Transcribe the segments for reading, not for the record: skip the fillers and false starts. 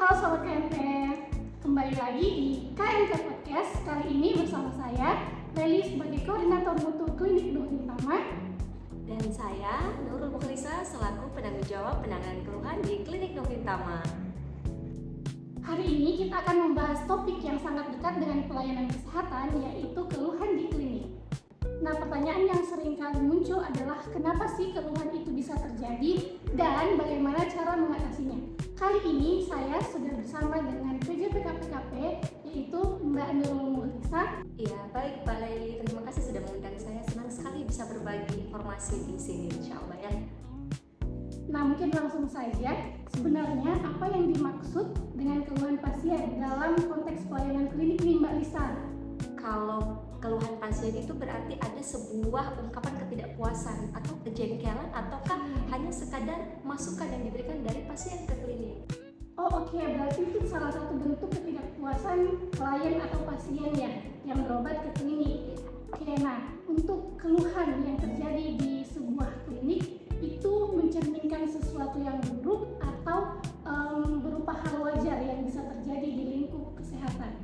Halo Sobat KNT, kembali lagi di KNT Podcast. Kali ini bersama saya, Leli sebagai Koordinator Mutu Klinik Nurul Tama. Dan saya, Nurul Mukhlisa, selaku penanggung jawab penanganan keluhan di Klinik Nurul Tama. Hari ini kita akan membahas topik yang sangat dekat dengan pelayanan kesehatan, yaitu keluhan di klinik. Nah, pertanyaan yang sering kali muncul adalah kenapa sih keluhan itu bisa terjadi dan bagaimana cara mengatasinya. Kali ini saya sudah bersama dengan PJPKPKP, yaitu Mbak Nurul Mukhlisa. Iya, baik Pak Leli, terima kasih sudah mengundang saya. Senang sekali bisa berbagi informasi di sini, insya Allah ya. Nah, mungkin langsung saja, sebenarnya apa yang dimaksud dengan keluhan pasien dalam konteks pelayanan klinik nih Mbak Lisa? Kalau keluhan pasien itu berarti ada sebuah ungkapan ketidakpuasan atau kejengkelan ataukah hanya sekadar masukan yang diberikan dari pasien ke klinik. Oh oke, berarti itu salah satu bentuk ketidakpuasan klien atau pasien ya yang berobat ke klinik. Oke, nah untuk keluhan yang terjadi di sebuah klinik itu mencerminkan sesuatu yang buruk atau berupa hal wajar yang bisa terjadi di lingkup kesehatan.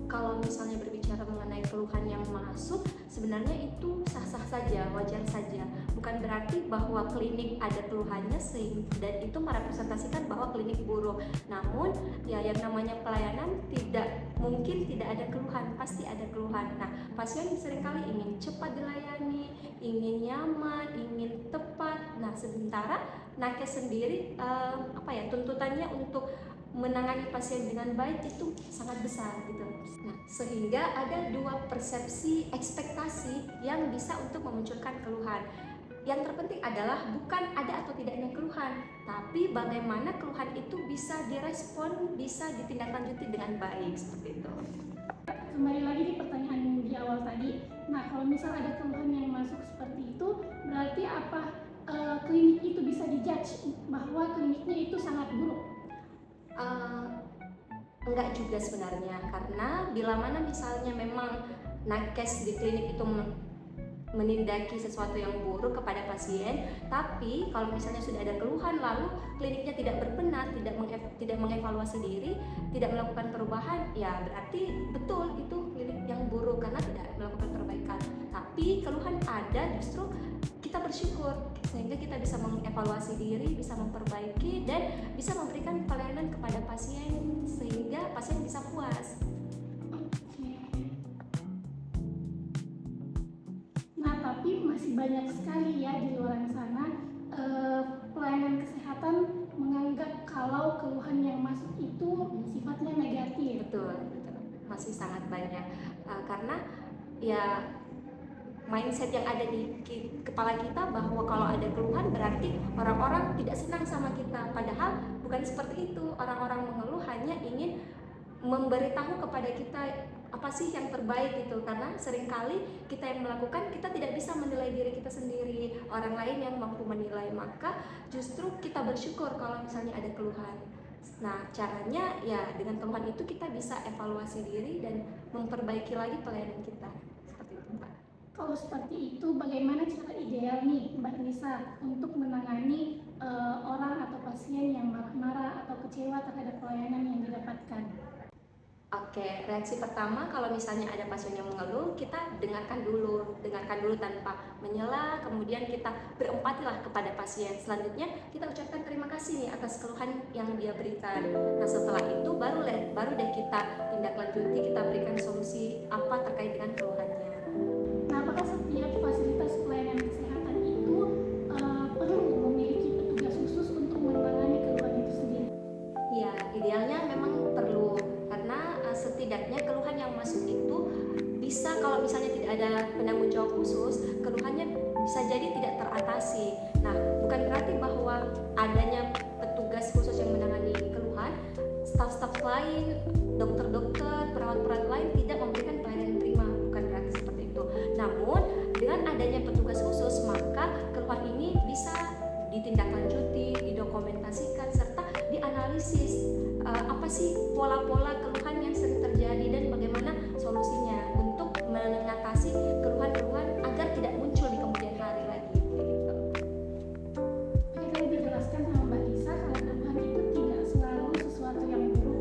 Kalau misalnya berbicara mengenai keluhan yang masuk, sebenarnya itu sah-sah saja, wajar saja. Bukan berarti bahwa klinik ada keluhannya dan itu merepresentasikan bahwa klinik buruk. Namun, ya yang namanya pelayanan tidak mungkin tidak ada keluhan, pasti ada keluhan. Nah, pasien seringkali ingin cepat dilayani, ingin nyaman, ingin tepat. Nah, sementara nakes sendiri tuntutannya untuk menangani pasien dengan baik itu sangat besar gitu. Nah, sehingga ada dua persepsi ekspektasi yang bisa untuk memunculkan keluhan. Yang terpenting adalah bukan ada atau tidaknya keluhan, tapi bagaimana keluhan itu bisa direspon, bisa ditindaklanjuti dengan baik seperti itu. Kembali lagi di pertanyaan di awal tadi. Nah, kalau misal ada keluhan yang masuk seperti itu, berarti apa klinik itu bisa dijudge bahwa kliniknya itu sangat buruk? Enggak juga sebenarnya, karena bila mana misalnya memang nakes di klinik itu menindaki sesuatu yang buruk kepada pasien, tapi kalau misalnya sudah ada keluhan lalu kliniknya tidak berbenah, tidak mengevaluasi diri, tidak melakukan perubahan, ya berarti betul itu klinik yang buruk karena tidak melakukan perbaikan. Tapi keluhan ada, justru kita bersyukur sehingga kita bisa mengevaluasi diri, bisa memperbaiki dan bisa memberikan pelayanan kepada pasien sehingga pasien bisa puas. Nah, tapi masih banyak sekali ya di luar sana pelayanan kesehatan menganggap kalau keluhan yang masuk itu sifatnya negatif. Betul. Masih sangat banyak karena ya mindset yang ada di kepala kita bahwa kalau ada keluhan berarti orang-orang tidak senang sama kita, padahal bukan seperti itu. Orang-orang mengeluh hanya ingin memberitahu kepada kita apa sih yang terbaik gitu, karena seringkali kita yang melakukan, kita tidak bisa menilai diri kita sendiri, orang lain yang mampu menilai, maka justru kita bersyukur kalau misalnya ada keluhan. Nah, caranya ya dengan keluhan itu kita bisa evaluasi diri dan memperbaiki lagi pelayanan kita. Seperti itu, Pak. Kalau seperti itu, bagaimana cara ideal nih Mbak Nisa untuk menangani orang atau pasien yang marah-marah atau kecewa terhadap pelayanan yang didapatkan? Oke, reaksi pertama kalau misalnya ada pasien yang mengeluh, kita dengarkan dulu tanpa menyela, kemudian kita berempatilah kepada pasien. Selanjutnya kita ucapkan terima kasih nih atas keluhan yang dia berikan. Nah, setelah itu baru deh kita tindak lanjuti, kita berikan solusi apa terkait dengan keluhannya. Nah, apakah setiap fasilitas pelayanan kesehatan itu perlu memiliki petugas khusus untuk menangani keluhan itu sendiri? Ya, idealnya memang perlu, karena setidaknya keluhan yang masuk itu bisa, kalau misalnya tidak ada penanggung jawab khusus, keluhannya bisa jadi tidak teratasi. Nah, bukan berarti bahwa adanya petugas khusus yang menangani keluhan, staf-staf lain, dokter-dokter, perawat-perawat lain tidak memberikan pelayanan prima, bukan berarti seperti itu. Namun, dengan adanya petugas khusus, maka keluhan ini bisa ditindaklanjuti, didokumentasikan, serta dianalisis apa sih pola-pola keluhan yang sering terjadi dan bagaimana solusinya untuk mengatasi keluhan-keluhan agar tidak muncul di kemudian hari lagi. Gitu. Oke, tadi dijelaskan sama Mbak Lisa kalau keluhan itu tidak selalu sesuatu yang buruk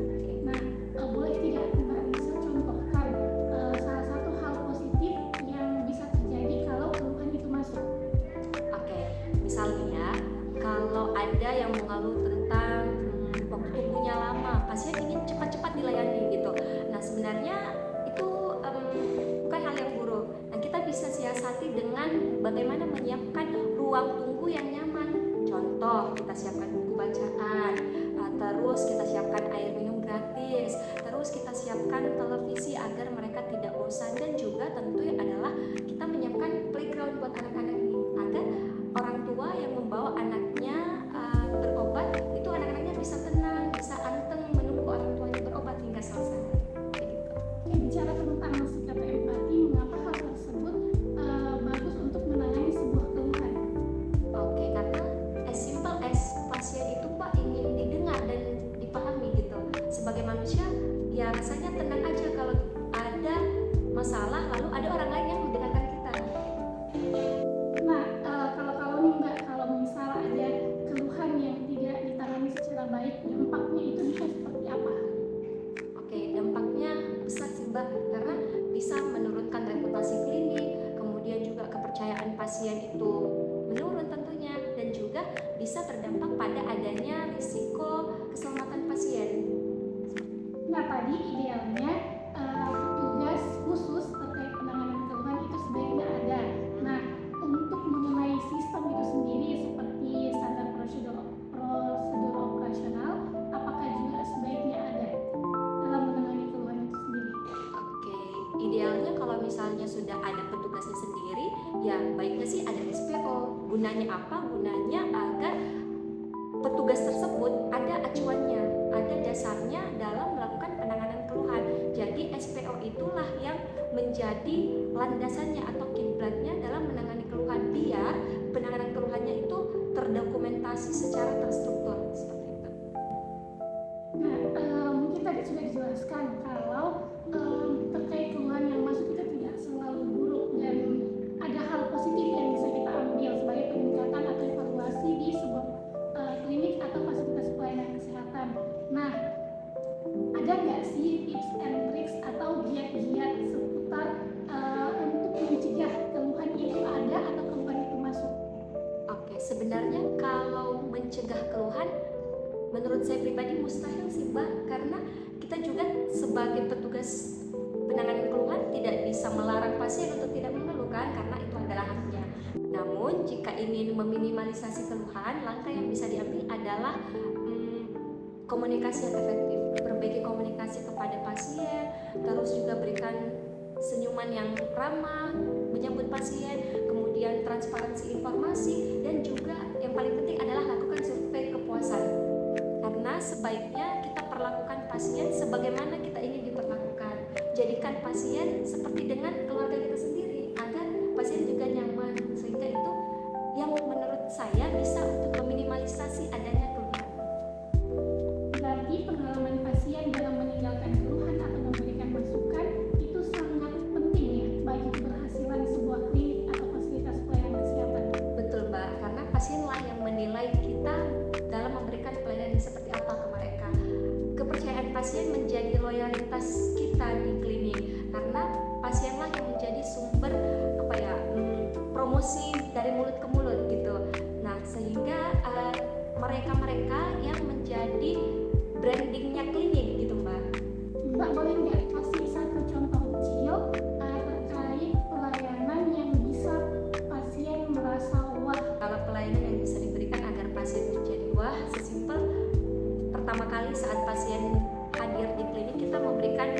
manusia ya rasanya tenang aja kalau ada masalah lalu ada orang lain yang mendengarkan kita. Nah, kalau nih Mbak, kalau misal ada keluhan yang tidak ditangani secara baik, dampaknya itu bisa seperti apa? Oke, dampaknya besar sih Mbak, karena bisa menurunkan reputasi klinik, kemudian juga kepercayaan pasien itu menurun tentunya, dan juga bisa terdampak pada adanya risiko keselamatan pasien. Nah, tadi idealnya petugas khusus terkait penanganan keluhan itu sebaiknya ada. Nah, untuk mengenai sistem itu sendiri seperti standar prosedur operasional, apakah juga sebaiknya ada dalam menangani keluhan itu sendiri? Oke, idealnya kalau misalnya sudah ada petugasnya sendiri, ya baiknya sih ada SPO. Gunanya apa? Gunanya agar petugas tersebut ada acuannya, ada dasarnya dalam melakukan penanganan keluhan. Jadi SPO itulah yang menjadi landasannya atau kiblatnya dalam menangani keluhan, biar penanganan keluhannya itu terdokumentasi secara terstruktur seperti itu. Nah, mungkin tadi sudah dijelaskan kalau terkait keluhan yang masuk itu tidak selalu buruk dan ada hal positif yang bisa kita ambil sebagai peningkatan atau evaluasi di sebuah klinik atau fasilitas pelayanan kesehatan. Nah, ada nggak sih tips and tricks atau giat-giat seputar untuk mencegah keluhan itu ada atau keluhan itu masuk? Oke, sebenarnya kalau mencegah keluhan menurut saya pribadi mustahil sih Mbak, karena kita juga sebagai petugas penanganan keluhan tidak bisa melarang pasien untuk tidak mengeluh kan, karena itu adalah haknya. Namun jika ingin meminimalisasi keluhan, langkah yang bisa diambil adalah komunikasi yang efektif, perbaiki komunikasi kepada pasien, terus juga berikan senyuman yang ramah menyambut pasien, kemudian transparansi informasi, dan juga yang paling penting adalah lakukan survei kepuasan. Karena sebaiknya kita perlakukan pasien sebagaimana kita ingin diperlakukan. Jadikan pasien seperti dengan keluarga kita sendiri agar pasien juga nyaman, sehingga itu yang menurut saya bisa untuk meminimalisasi adanya keluhan. Berarti pengalaman pasien dalam meninggalkan keluhan atau memberikan masukan itu sangat penting ya bagi keberhasilan sebuah klinik atau fasilitas pelayanan kesehatan. Betul Mbak, karena pasienlah yang menilai kita dalam memberikan pelayanan seperti apa ke mereka. Kepercayaan pasien menjadi loyalitas kita di klinik, karena pasienlah yang menjadi sumber promosi dari mulut ke mulut gitu. Nah, sehingga mereka-mereka yang menjadi brandingnya klinik gitu Mbak. Mbak boleh nggak kasih satu contoh kecil terkait pelayanan yang bisa pasien merasa wah? Kalau pelayanan yang bisa diberikan agar pasien menjadi wah, sesimpel pertama kali saat pasien hadir di klinik, kita memberikan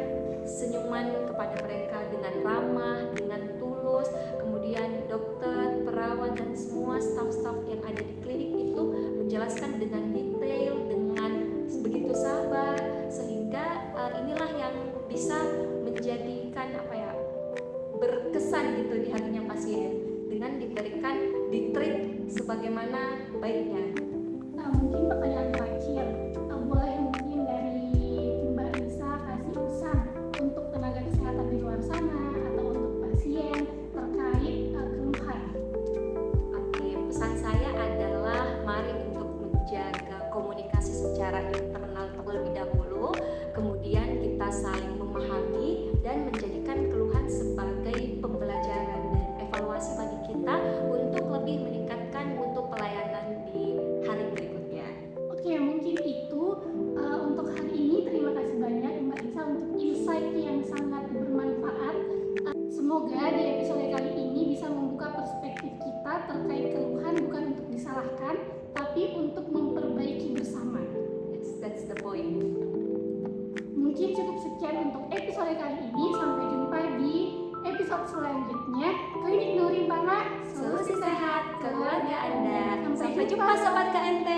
senyuman kepada mereka dengan ramah, dengan tulus. Kemudian dokter, perawat, dan semua staf-staf yang ada di klinik itu menjelaskan dengan detail, dengan begitu sabar, sehingga inilah yang bisa menjadikan berkesan gitu di hatinya pasien dengan diberikan ditreat sebagaimana baiknya. Mungkin pertanyaan terakhir, boleh mungkin dari Mbak Risa kasih pesan untuk tenaga kesehatan di luar sana atau untuk pasien terkait keluhan. Oke, pesan saya adalah mari untuk menjaga komunikasi secara internal terlebih dahulu, kemudian kita saling memahami dan menjadikan keluhan sebagai pembelajaran dan evaluasi bagi kita untuk lebih meningkatkan mutu pelayanan di hari berikutnya. Oke, mungkin itu untuk hari ini. Terima kasih banyak Mbak Risa untuk insight yang sangat bermanfaat. Semoga di episode kali ini bisa membuka perspektif kita terkait keluhan bukan untuk disalahkan, tapi untuk memperbaiki bersama. Yes, that's the point. Mungkin cukup sekian untuk episode kali ini. Sampai jumpa di episode selanjutnya. Klinik Nurimpana, Solusi sehat keluarga Anda. Sampai Sampai jumpa sobat KNT.